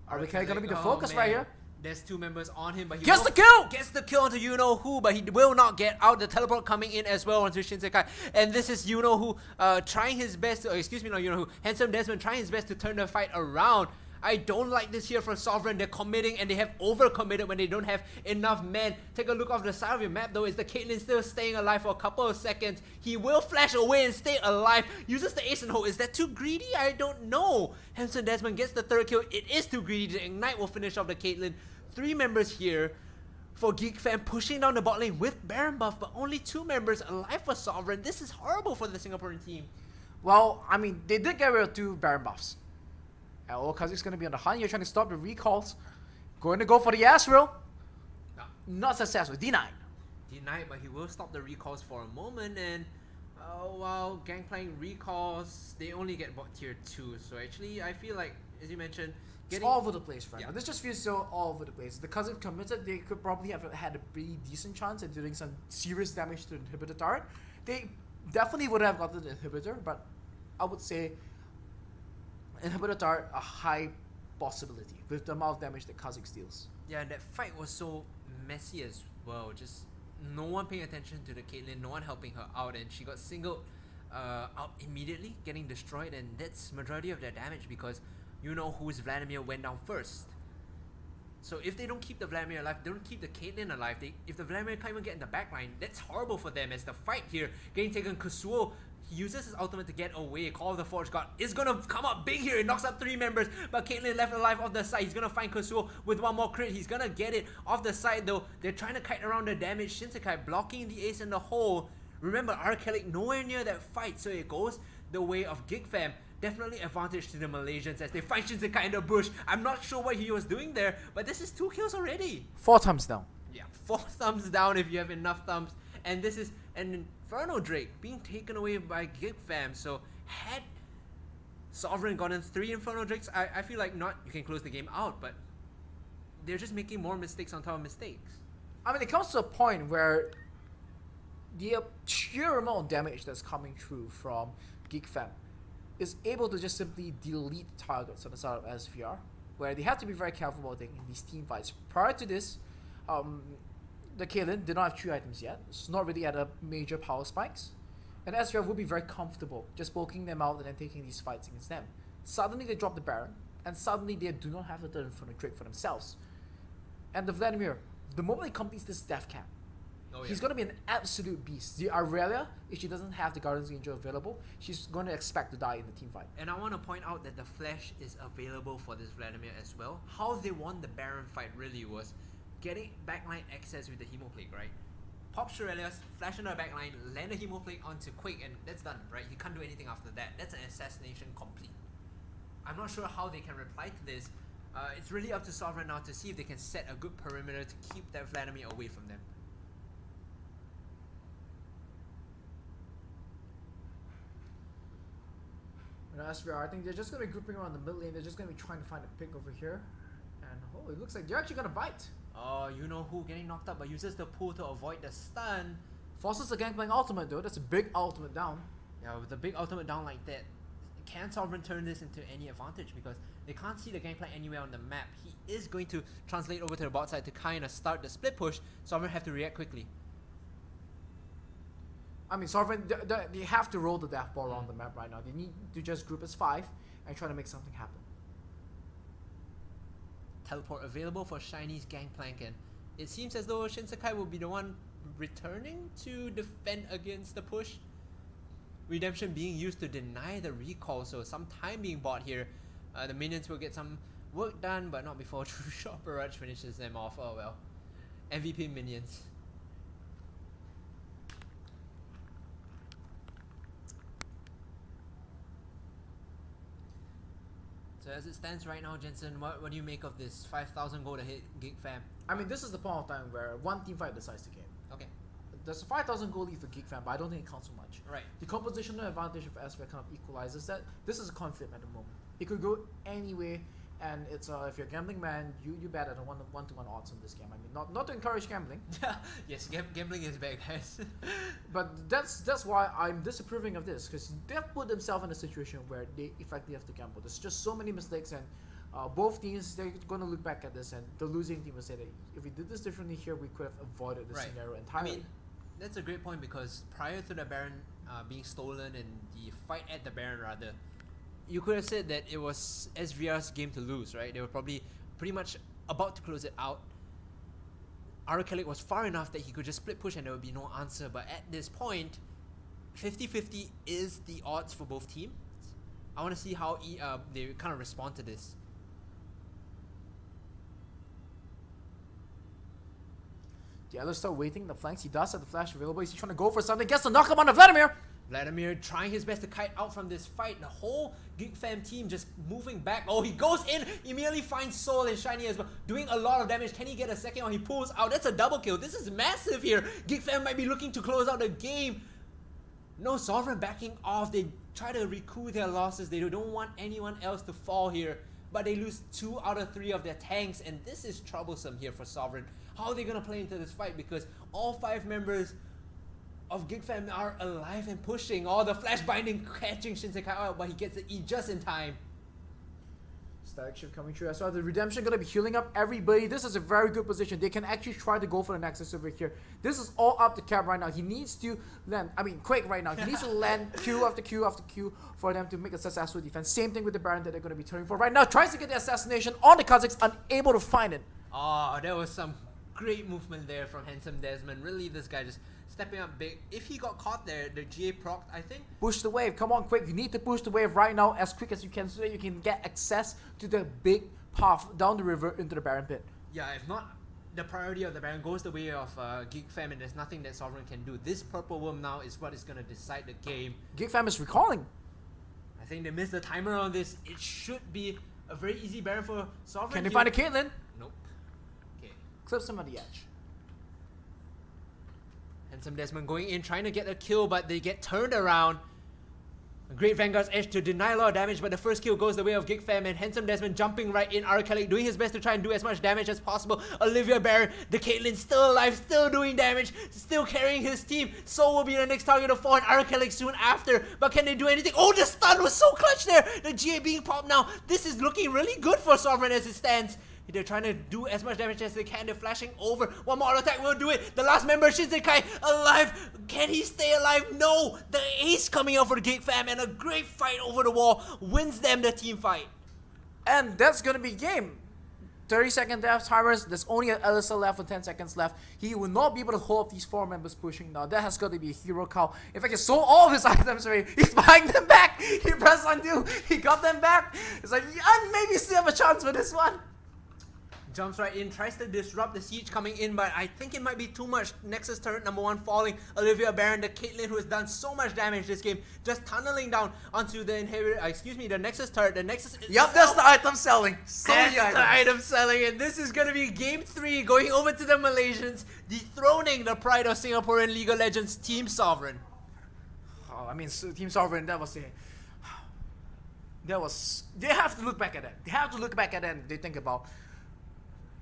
Are we going to be the focus right here? There's 2 members on him, but he Gets the kill! Gets the kill onto you-know-who, but he will not get out. The teleport coming in as well onto Shinsekai. And this is you-know-who trying his best to, not you-know-who, Handsome Desmond trying his best to turn the fight around. I don't like this here for Sovereign. They're committing, and they have overcommitted when they don't have enough men. Take a look off the side of your map though. Is the Caitlyn still staying alive for a couple of seconds? He will flash away and stay alive. Uses the Ace and Hold. Is that too greedy? I don't know. Handsome Desmond gets the 3rd kill. It is too greedy. The Ignite will finish off the Caitlyn. 3 members here for Geek Fam pushing down the bot lane with Baron buff, but only 2 members alive for Sovereign. This is horrible for the Singaporean team. Well, I mean, they did get rid of 2 Baron buffs. All Kazakh's going to be on the hunt. You're trying to stop the recalls. Going to go for the Svr. No. Not successful. Denied. Denied, but he will stop the recalls for a moment, and while Gangplank recalls, they only get bot tier 2. So actually, I feel like, as you mentioned, It's all over the place right Yeah. now. This just feels so all over the place. The Kazakh committed, they could probably have had a pretty decent chance at doing some serious damage to the inhibitor turret. They definitely would have gotten the inhibitor, but I would say inhibitor turret a high possibility with the amount of damage that Kazakh deals. Yeah, and that fight was so messy as well. Just no one paying attention to the Caitlyn, no one helping her out, and she got singled out immediately, getting destroyed, and that's majority of their damage because you know whose Vladimir went down first. So if they don't keep the Vladimir alive, they don't keep the Caitlyn alive, if the Vladimir can't even get in the backline, that's horrible for them as the fight here, getting taken. Kusuo, he uses his ultimate to get away. Call of the Forge God is gonna come up big here. It knocks up 3 members, but Caitlyn left alive off the side. He's gonna find Kusuo with one more crit. He's gonna get it off the side though. They're trying to kite around the damage. Shinsekai blocking the ace in the hole. Remember, Arkelic nowhere near that fight, so it goes the way of GigFam. Definitely advantage to the Malaysians as they find Shinsekai in the bush. I'm not sure what he was doing there, but this is 2 kills already. 4 thumbs down. Yeah, 4 thumbs down if you have enough thumbs. And this is an Inferno Drake being taken away by GigFam. So had Sovereign gotten 3 Inferno Drakes, I feel like not you can close the game out, but they're just making more mistakes on top of mistakes. I mean, it comes to a point where the sheer amount of damage that's coming through from GigFam is able to just simply delete targets on the side of SVR, where they have to be very careful about taking these team fights. Prior to this, the Caitlyn did not have 3 items yet. It's not really at a major power spikes. And SVR would be very comfortable just poking them out and then taking these fights against them. Suddenly they drop the Baron, and suddenly they do not have the third Inferno Drake for themselves. And the Vladimir, the moment he completes this death cap, he's going to be an absolute beast. The Aurelia, if she doesn't have the Guardian's Angel available, she's going to expect to die in the team fight. And I want to point out that the Flash is available for this Vladimir as well. How they won the Baron fight really was getting backline access with the Hemoplague, right? Pop Shurelius, flash into the backline, land a Hemoplague onto Quake, and that's done, right? He can't do anything after that. That's an assassination complete. I'm not sure how they can reply to this. It's really up to Sovereign now to see if they can set a good perimeter to keep that Vladimir away from them. SVR, I think they're just going to be grouping around the mid lane. They're just going to be trying to find a pick over here. And oh, it looks like they're actually going to bite. Oh, you know who getting knocked up but uses the pull to avoid the stun. Forces the Gangplank ultimate though. That's a big ultimate down. Yeah, with a big ultimate down like that, can Sovereign turn this into any advantage? Because they can't see the Gangplank anywhere on the map. He is going to translate over to the bot side to kind of start the split push. Sovereign have to react quickly. I mean, Sovereign, they have to roll the death ball around the map right now. They need to just group as 5 and try to make something happen. Teleport available for Shiny's Gangplank, and it seems as though Shinsekai will be the one returning to defend against the push. Redemption being used to deny the recall, so some time being bought here. The minions will get some work done, but not before True Shot Barrage finishes them off. Oh well. MVP minions. So as it stands right now, Jensen, what do you make of this 5,000 gold to hit GigFam? I mean, this is the point of time where one team fight decides the game. Okay. There's a 5,000 gold lead for GigFam, but I don't think it counts so much. Right. The compositional advantage of SVR kind of equalizes that. This is a conflict at the moment. It could go any way, and it's if you're a gambling man, you bet at a 1-to-1 odds on this game. I mean, not to encourage gambling. Yes, gambling is bad, guys. But that's why I'm disapproving of this, because they've put themselves in a situation where they effectively have to gamble. There's just so many mistakes, and both teams, they're going to look back at this, and the losing team will say that if we did this differently here, we could have avoided this scenario entirely. I mean, that's a great point, because prior to the Baron being stolen and the fight at the Baron rather, you could have said that it was SVR's game to lose, right? They were probably pretty much about to close it out. Arkelic was far enough that he could just split push and there would be no answer, but at this point, 50-50 is the odds for both teams. I want to see how they kind of respond to this. The others start waiting the flanks. He does have the flash available. He's trying to go for something. Gets the knock up on the Vladimir. Vladimir trying his best to kite out from this fight. The whole Geek Fam team just moving back. Oh, he goes in, immediately finds Soul and Shiny as well, doing a lot of damage. Can he get a second one? He pulls out. That's a double kill. This is massive here. Geek Fam might be looking to close out the game. No, Sovereign backing off. They try to recoup their losses. They don't want anyone else to fall here. But they lose 2 out of 3 of their tanks, and this is troublesome here for Sovereign. How are they going to play into this fight? Because all 5 members of Geek Fam are alive and pushing. All the flash binding catching Shinsekai out, but he gets the E just in time. Static shift coming through as well. The Redemption gonna be healing up everybody. This is a very good position. They can actually try to go for the Nexus over here. This is all up to Cap right now. He needs to land, Quake right now. He needs to land Q after Q after Q for them to make a successful defense. Same thing with the Baron that they're gonna be turning for right now. Tries to get the assassination on the Kazakhs, unable to find it. Oh, there was some great movement there from Handsome Desmond. Really, this guy just stepping up big. If he got caught there, the GA proc, I think. Push the wave. Come on, quick. You need to push the wave right now as quick as you can so that you can get access to the big path down the river into the Baron pit. Yeah, if not, the priority of the Baron goes the way of Geek Fam, and there's nothing that Sovereign can do. This purple worm now is what is going to decide the game. Geek Fam is recalling. I think they missed the timer on this. It should be a very easy Baron for Sovereign. Can they find a Caitlyn? Nope. Okay. Clips him on the edge. Handsome Desmond going in, trying to get a kill, but they get turned around. A great Vanguard's edge to deny a lot of damage, but the first kill goes the way of Geek Fam, and Handsome Desmond jumping right in. Arkelic doing his best to try and do as much damage as possible. Olivia Baron, the Caitlyn still alive, still doing damage, still carrying his team. Soul will be the next target of 4, and Arkelic soon after. But can they do anything? Oh, the stun was so clutch there! The GA being popped now. This is looking really good for Sovereign as it stands. They're trying to do as much damage as they can. They're flashing over. One more auto attack will do it. The last member, Shinsekai, alive. Can he stay alive? No. The ace coming out for the Geek Fam, and a great fight over the wall wins them the team fight. And that's gonna be game. 30-second death timers. There's only an LSL left with 10 seconds left. He will not be able to hold up these 4 members pushing now. That has got to be a hero call. In fact, he sold all of his items already. He's buying them back. He pressed undo. He got them back. It's like, yeah, maybe still have a chance for this one. Jumps right in, tries to disrupt the siege coming in, but I think it might be too much. Nexus turret number 1 falling. Olivia Baron, the Caitlyn who has done so much damage this game, just tunneling down onto the the Nexus turret. The Nexus itself. Yup, that's the item selling. That's the item selling, and this is gonna be game 3, going over to the Malaysians, dethroning the pride of Singaporean League of Legends, Team Sovereign. Oh, Team Sovereign, they have to look back at that. They have to look back at that and they think about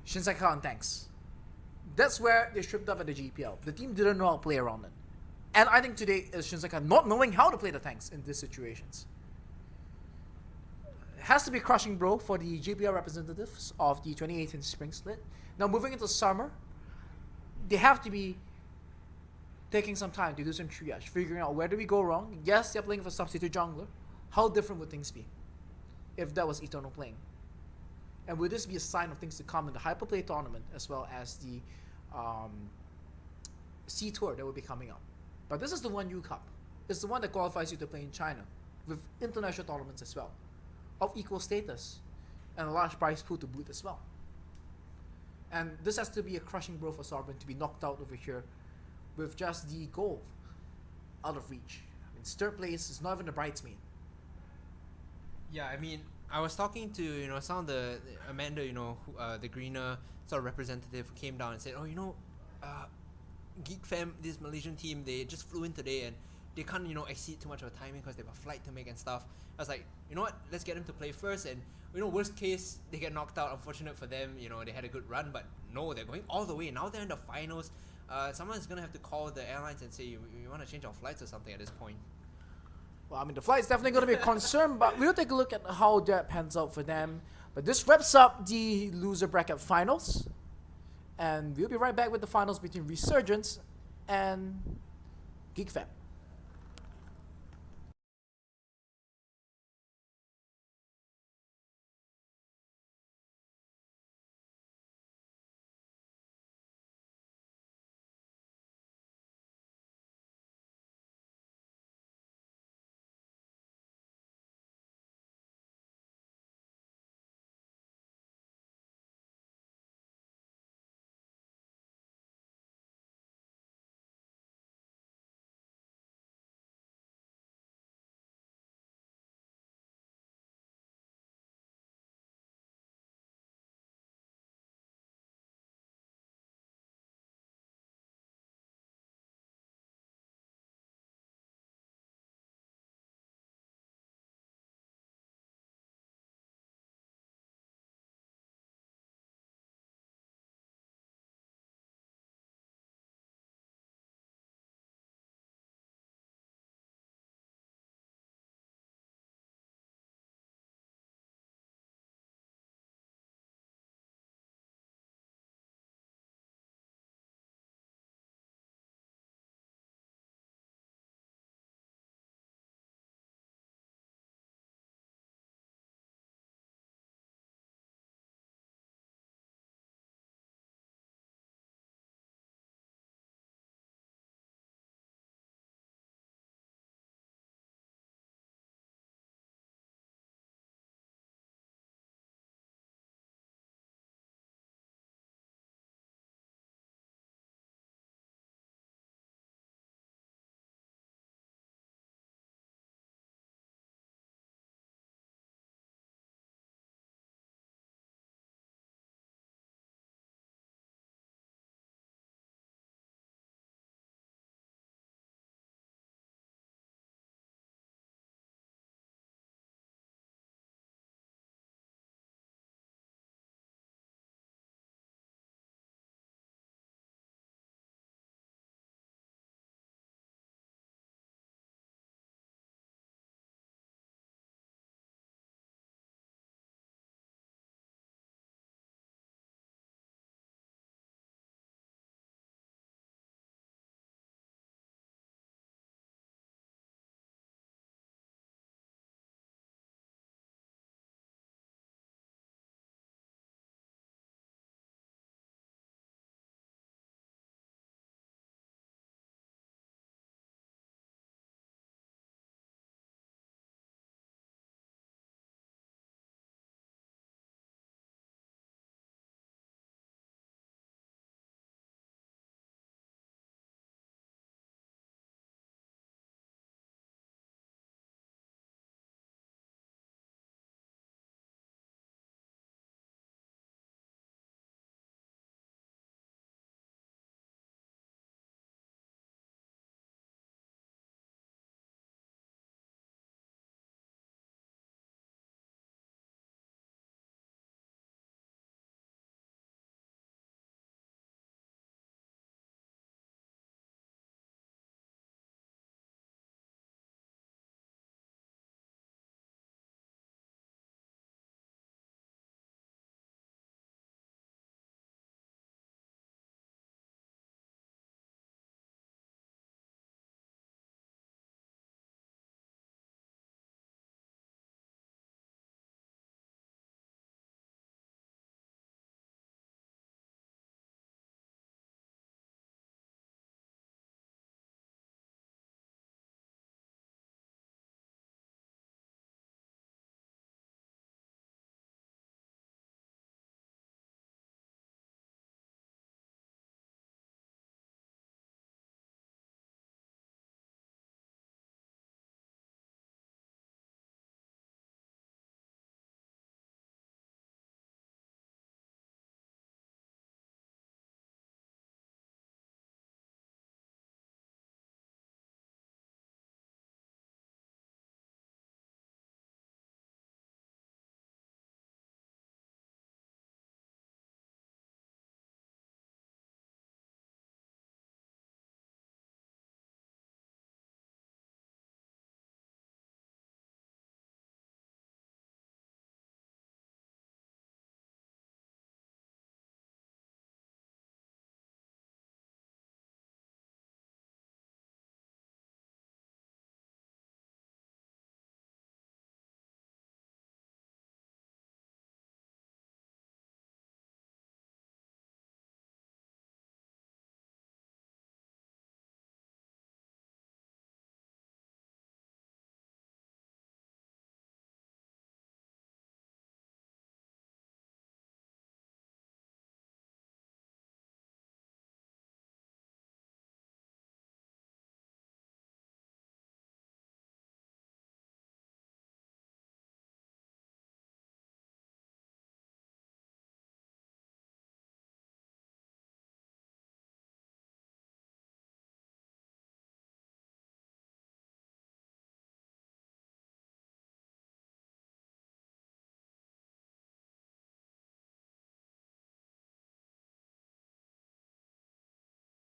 Shinsekai on tanks. That's where they stripped up at the GPL. The team didn't know how to play around it. And I think today is Shinsekai not knowing how to play the tanks in these situations. It has to be a crushing blow for the GPL representatives of the 2018 Spring Split. Now moving into summer, they have to be taking some time to do some triage, figuring out where do we go wrong. Yes, they're playing for substitute jungler. How different would things be if that was Eternal playing? And will this be a sign of things to come in the Hyperplay tournament as well as the C Tour that will be coming up? But this is the one U Cup. It's the one that qualifies you to play in China with international tournaments as well, of equal status and a large prize pool to boot as well. And this has to be a crushing blow for Sovereign to be knocked out over here with just the goal out of reach. Third place is not even a bridesmaid. Yeah, I was talking to some of the Amanda, the greener sort of representative, who came down and said, Geek Fam, this Malaysian team, they just flew in today and they can't exceed too much of a timing because they have a flight to make and stuff. I was like, you know what, let's get them to play first, and worst case they get knocked out. Unfortunate for them, they had a good run, but no, they're going all the way. Now they're in the finals. Someone's gonna have to call the airlines and say we want to change our flights or something at this point. Well, the flight's definitely going to be a concern, but we'll take a look at how that pans out for them. But this wraps up the loser bracket finals. And we'll be right back with the finals between Resurgence and Geek Fam.